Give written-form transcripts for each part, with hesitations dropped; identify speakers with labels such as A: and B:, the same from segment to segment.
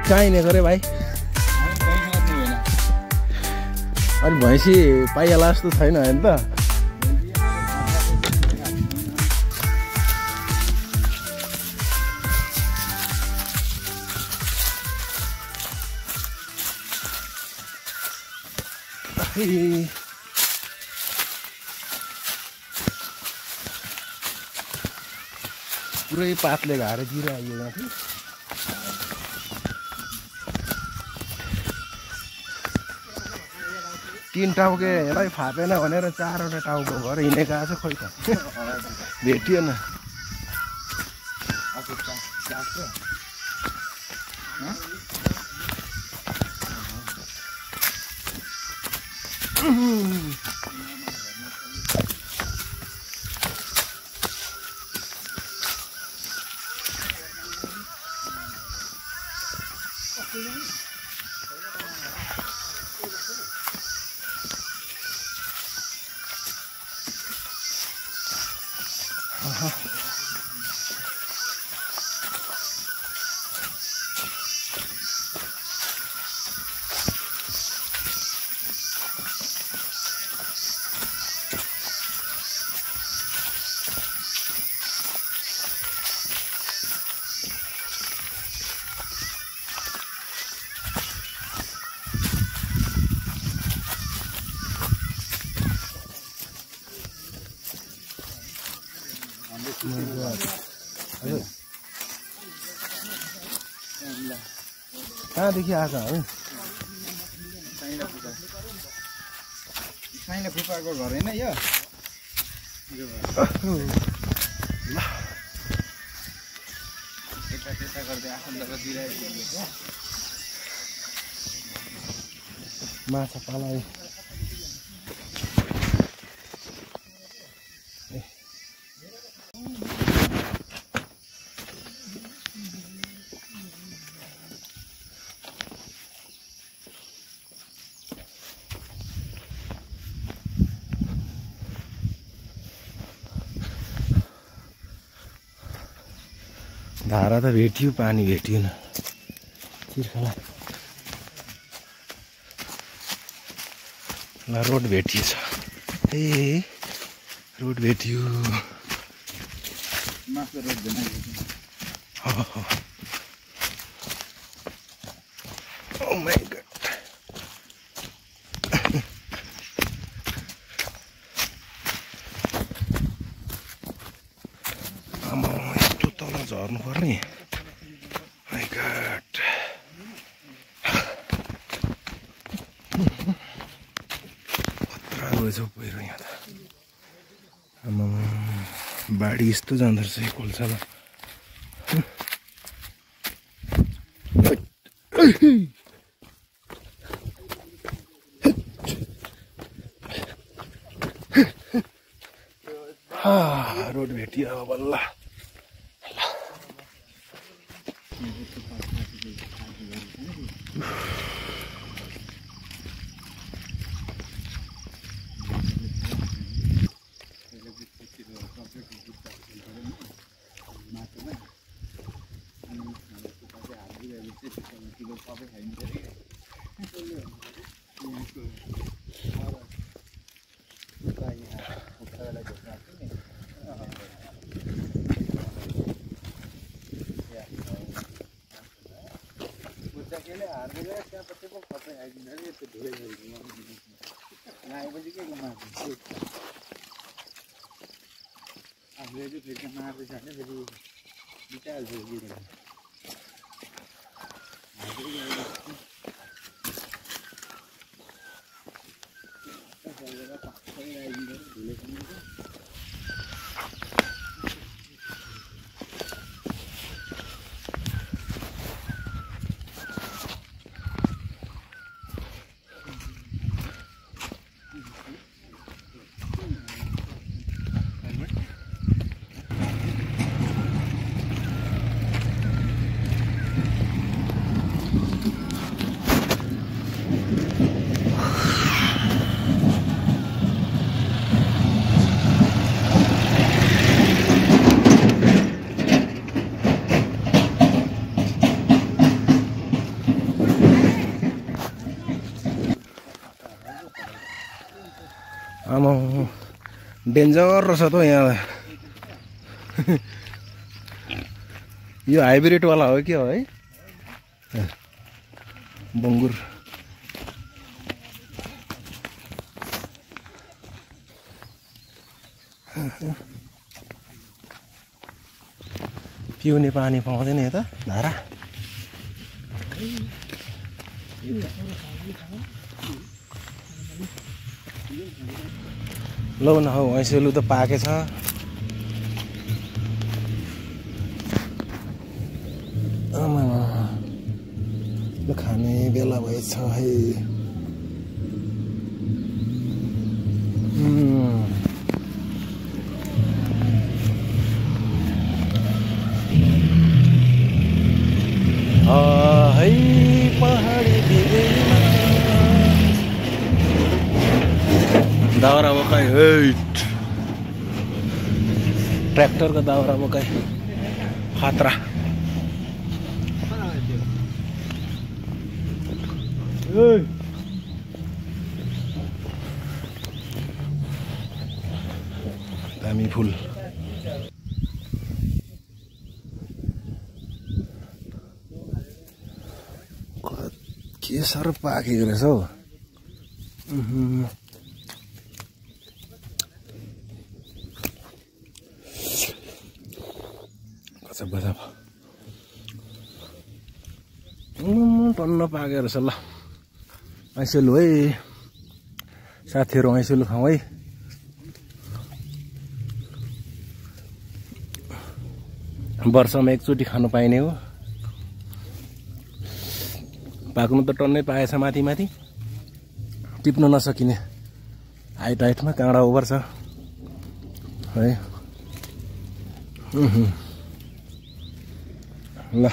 A: कहाँ हिँडेको रे भाइ? अनि भैँसी पाइहाल्ला जस्तो छैन होइन त? पुरै पातले घाएर दिइरह्यो माथि। तीन टाउके यसलाई फापेन भनेर 4वटा टाउको भएर हिँडेको आज खोइ त भेटिएन। कहाँदेखि आएको है?
B: साइला फुपाको घर होइन यो? यता गर्दै आफन्तको दिइरहेको
A: माछा पालायो। धारा त भेटियो, पानी भेटिएन। तिर्खला ल रोड भेटिएछ। ए रोड भेटियो।
B: माथि रोड
A: ओ माय गॉड। झर्नु पर्ने। माय गॉड खतरा गएछ पहिरो यहाँ त। आमामा बाढी यस्तो जाँदो रहेछ यो कोल्सामा। रोड भेटियो अब बल्ल। डेन्जर रहेछ त यहाँ यो हाइब्रिड वाला हो क्या हो है बङ्गुर पिउने पानी पाउँदैन यता धारा लौ न हौ हैँसेलु त पाकेछ ल खाने बेला भएछ है है पहाडी भिगैमा दाउरा मकै हैट ट्र्याक्टरको दाउरा मकै खतरा दामी फुल के साह्रो पाकेको रहेछ हौ गजब गजब टन्न पाकेको रहेछ ल ऐसेलु है साथीहरू ऐसेलु खाउँ है वर्षमा एकचोटि खानु पाइने हो पाक्नु त टन्नै पाएछ माथि माथि टिप्न नसकिने हाइट हाइटमा काँडा ओभर छ है ल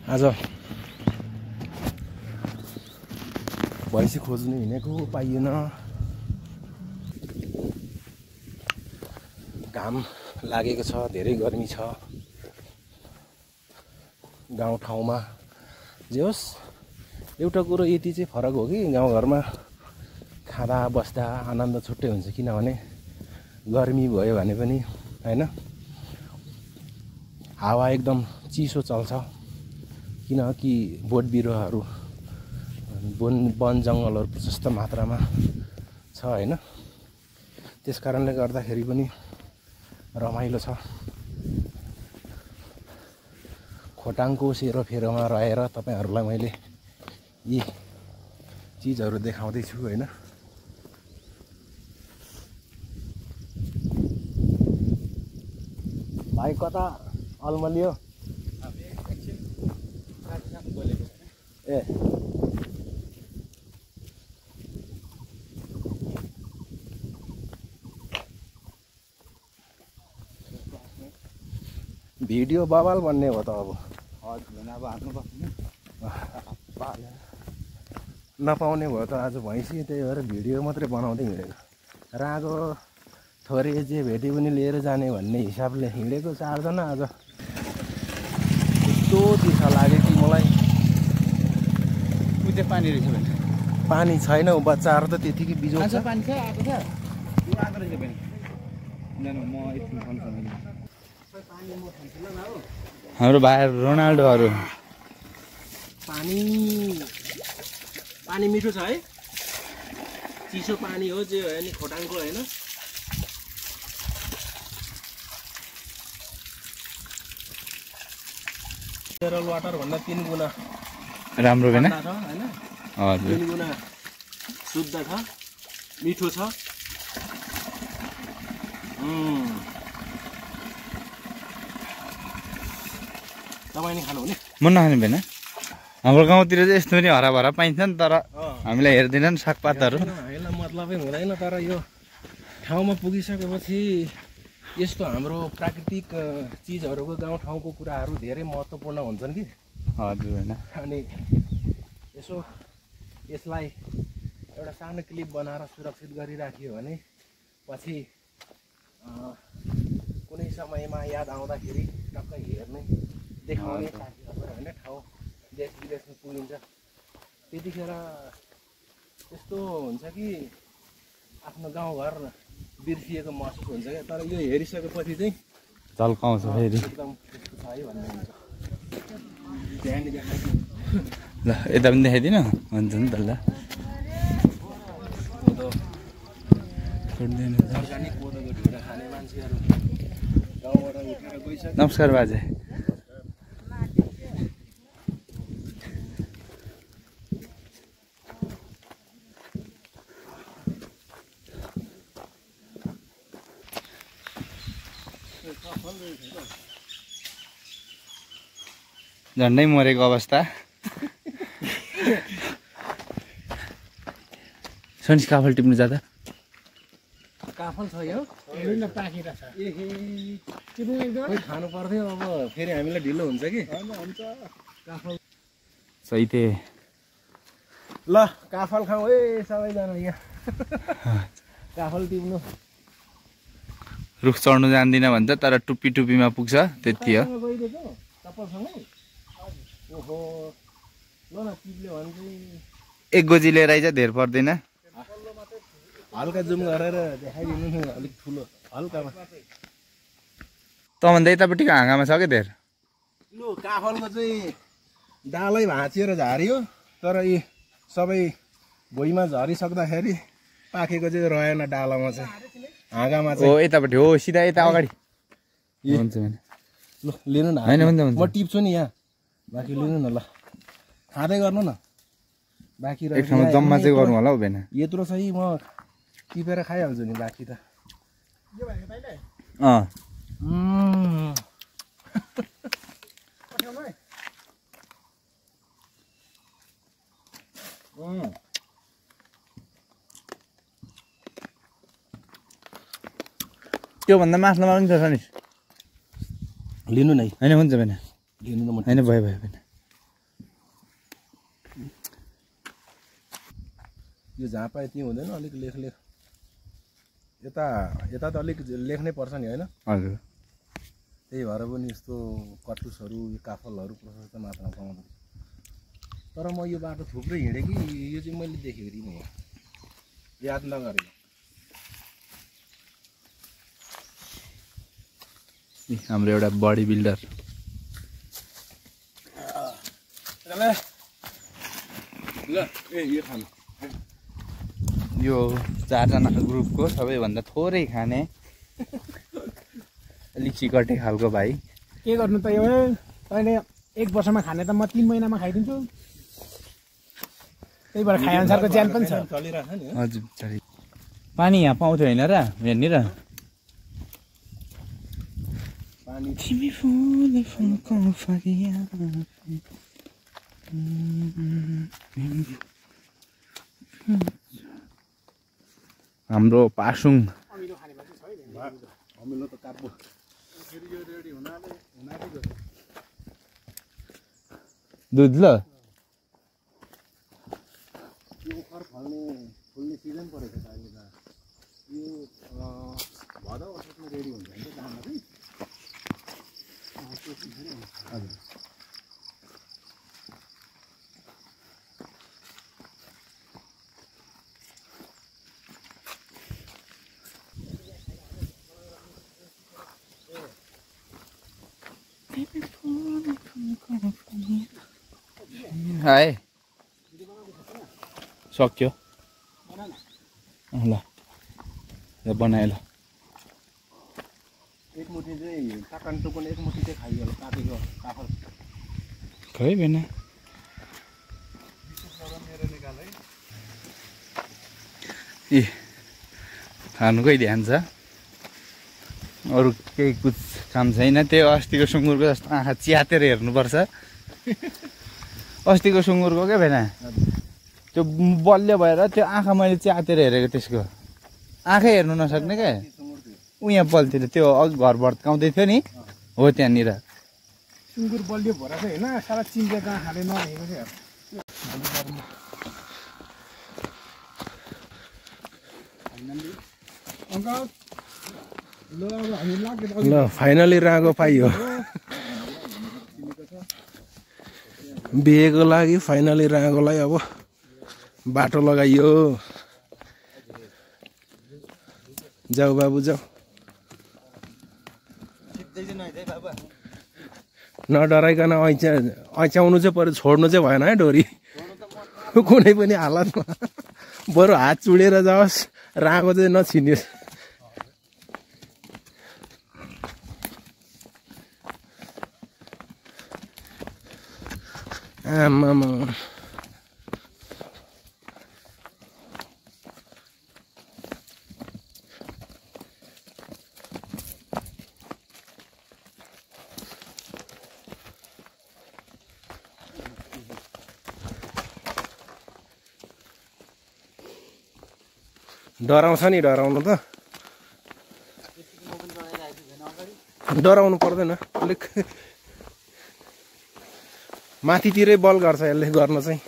A: आज भैँसी खोज्नु हिँडेको पाइएन घाम लागेको छ धेरै गर्मी छ गाउँठाउँमा जे होस् एउटा कुरो यति चाहिँ फरक हो कि गाउँघरमा खाँदा बस्दा आनन्द छुट्टै हुन्छ किनभने गर्मी भयो भने पनि हैन हावा एकदम चिसो चल्छ किनकि बोट बिरुवाहरू वन जङ्गलहरू प्रशस्त मात्रामा छ हैन त्यसकारणले गर्दाखेरि पनि रमाइलो छ खोटाङको सेरोफेरोमा रहेर तपाईहरुलाई मैले यी चीजहरु देखाउँदै छु हैन भाइ कता अलमलियो ए भिडियो बवाल भन्ने हो त अब नपाउने भयो त आज भैँसी त्यही भएर भिडियो मात्रै बनाउँदै हिँडेको रागो थोरै जे भेटे पनि लिएर जाने भन्ने हिसाबले हिँडेको चारजना आज यस्तो चिसो लाग्यो कि मलाई
B: उतै पानी रहेछ भने
A: पानी छैन बच्चाहरु त त्यतिकै बिजोग छ
B: पानी छ आएको छ यो आएको रहेछ भने म एकछिन फोन गर्छु हाम्रो भाइ रोनाल्डोहरु
A: पानी मिठो छ है चिसो पानी हो जे हो नि खोटाङको हैन मिनरल वाटर भन्दा 3 गुना
B: राम्रो हैन
A: हैन
B: हजुर
A: 3 गुना शुद्ध छ मिठो छ तपाईले खानु हुने
B: म नखाने भएन हाम्रो गाउँतिर चाहिँ यस्तो पनि हराभरा पाइन्छ नि तर हामीलाई हेर्दैनन् सागपातहरु
A: हैन मतलबै हुँदैन तर यो ठाउँमा पुगिसकेपछि यस्तो हाम्रो प्राकृतिक चीजहरुको गाउँ ठाउँको कुराहरु धेरै महत्त्वपूर्ण हुन्छन् कि
B: हजुर हैन
A: अनि यसो यसलाई एउटा सानो क्लिप बनाएर सुरक्षित गरिराखियो भने पछि कुनै समयमा याद आउँदाखेरि टक्कै हेर्ने देखाउने हैन ठाउँ देश विदेशमा पुगिन्छ त्यतिखेर यस्तो हुन्छ कि आफ्नो गाउँघर बिर्सिएको महसुस हुन्छ क्या। तर यो हेरिसकेपछि चाहिँ
B: झल्काउँछ फेरि।
A: एकदम त्यस्तो छ है भन्ने हुन्छ। ध्यान देखाइदिनु।
B: ल यता पनि देखाइदिनु हुन्छ नि त। ल
A: कोदो
B: छोड्दैन।
A: अर्गानिक कोदोको ढिँडो खाने मान्छेहरू गाउँबाट उठेर गइसक्यो।
B: नमस्कार बाजे। झन्डै मरेको अवस्था। सन्स काफल टिप्नु जाँदा
A: काफल छ यो खानु पर्थ्यो। अब फेरि हामीलाई ढिलो हुन्छ कि काफल
B: सहिते।
A: ल काफल खाऊ है सबैजना यहाँ। काफल टिप्नु।
B: रुख चढ्नु जान्दिनँ भन्छ तर टुप्पी टुप्पीमा पुग्छ त्यति हो।
A: चप्पलसँगै ओहो ल न टिप्ल्यो भने चाहिँ
B: एक गोजी लिएर आइज धेर पर्दैन।
A: हल्का जुम गरेर देखाइदिनु न अलिक ठुलो हल्कामा।
B: तँभन्दा यतापट्टिको हाँगामा छ क्या धेर।
A: लु काफलको चाहिँ डालै भाँचिएर झारियो तर यी सबै भुइँमा झरिसक्दाखेरि पाकेको चाहिँ रहेन डालामा चाहिँ हाँगामा चाहिँ।
B: हो यतापट्टि हो सिधा यता अगाडि हुन्छ भने।
A: ल लिनु न।
B: होइन हुन्छ हुन्छ।
A: म टिप्छु नि यहाँ बाँकी लिनु न। ल खाँदै गर्नु न बाँकी
B: एक ठाउँमा जम्मा चाहिँ गर्नु होला हौ बेन।
A: यत्रो चाहिँ म टिपेर खाइहाल्छु नि बाँकी त।
B: त्योभन्दा मास्नुमा पनि छ नि।
A: लिनु नै।
B: होइन हुन्छ बेन।
A: लिनु न। म
B: होइन भयो भयो बेन।
A: यो जहाँ पाए त्यहीँ हुँदैन अलिक लेख यता यता त अलिक लेख्नै पर्छ नि होइन।
B: हजुर
A: त्यही भएर पनि यस्तो कटुसहरू काफलहरू प्रशस्त मात्रामा पाउँदैन। तर म यो बाटो थुप्रै हिँडेँ कि यो चाहिँ मैले देखेको थिएँ यहाँ याद नगरेँ।
B: हाम्रो एउटा बडी बिल्डर।
A: ल ए यो खानु।
B: यो 4 जनाको ग्रुपको सबैभन्दा थोरै खाने अलिक चिकटे खालको भाइ।
C: के गर्नु त यो अहिले 1 वर्षमा खाने त म 3 महिनामा खाइदिन्छु। त्यही भएर खाए अनुसारको ज्यान पनि छ।
A: चलिरहेछ नि।
B: हजुर पानी यहाँ पाउँथ्यो होइन र हेर्ने र।
A: पानी
B: तिमी फुल फुलको फरिया। हाम्रो पासुङ
A: अमिलो त काट्बो।
B: दुध ल
A: यो ओखर फल्ने सिजन परेको छ अहिले त। यो भदौ असोजमा रेडी हुन्छ नि त दाना चाहिँ। हजुर
B: हाय सक्यो ल बनाए ल।
A: एक मुठी चाहिँ काकान टुकुन एक मुठी चाहिँ खाइयो काटेको काफल।
B: खै बेन ए खानुकै ध्यान छ अरू केही कुछ काम छैन। त्यो अस्तिको सुँगुरको जस्तो आँखा च्यातेर हेर्नुपर्छ। अस्तिको सुँगुरको क्या भेना त्यो बलियो भएर त्यो आँखा मैले च्यातेर हेरेको त्यसको आँखै हेर्नु नसक्ने क्या। उहाँ बल्तिर त्यो अघि घर भड्काउँदै थियो नि हो त्यहाँनिर।
C: सुँगुर बलियो भएर चाहिँ होइन सारा चिन्जेको आँखाले नहेरेको थियो।
A: ल फाइनली रागो पाइयो। बिहेको लागि फाइनली रागोलाई अब बाटो लगाइयो। जाऊ बाबु जाऊ नडराइकन ऐच्याउनु चाहिँ पऱ्यो छोड्नु चाहिँ भएन है डोरी कुनै पनि हालतमा बरु हात चुडेर जाओस् राको चाहिँ नछिनियोस् आमामा डराउँछ नि डराउनु त डराउनु पर्दैन अलिक माथितिरै बल गर्छ यसले गर्न चाहिँ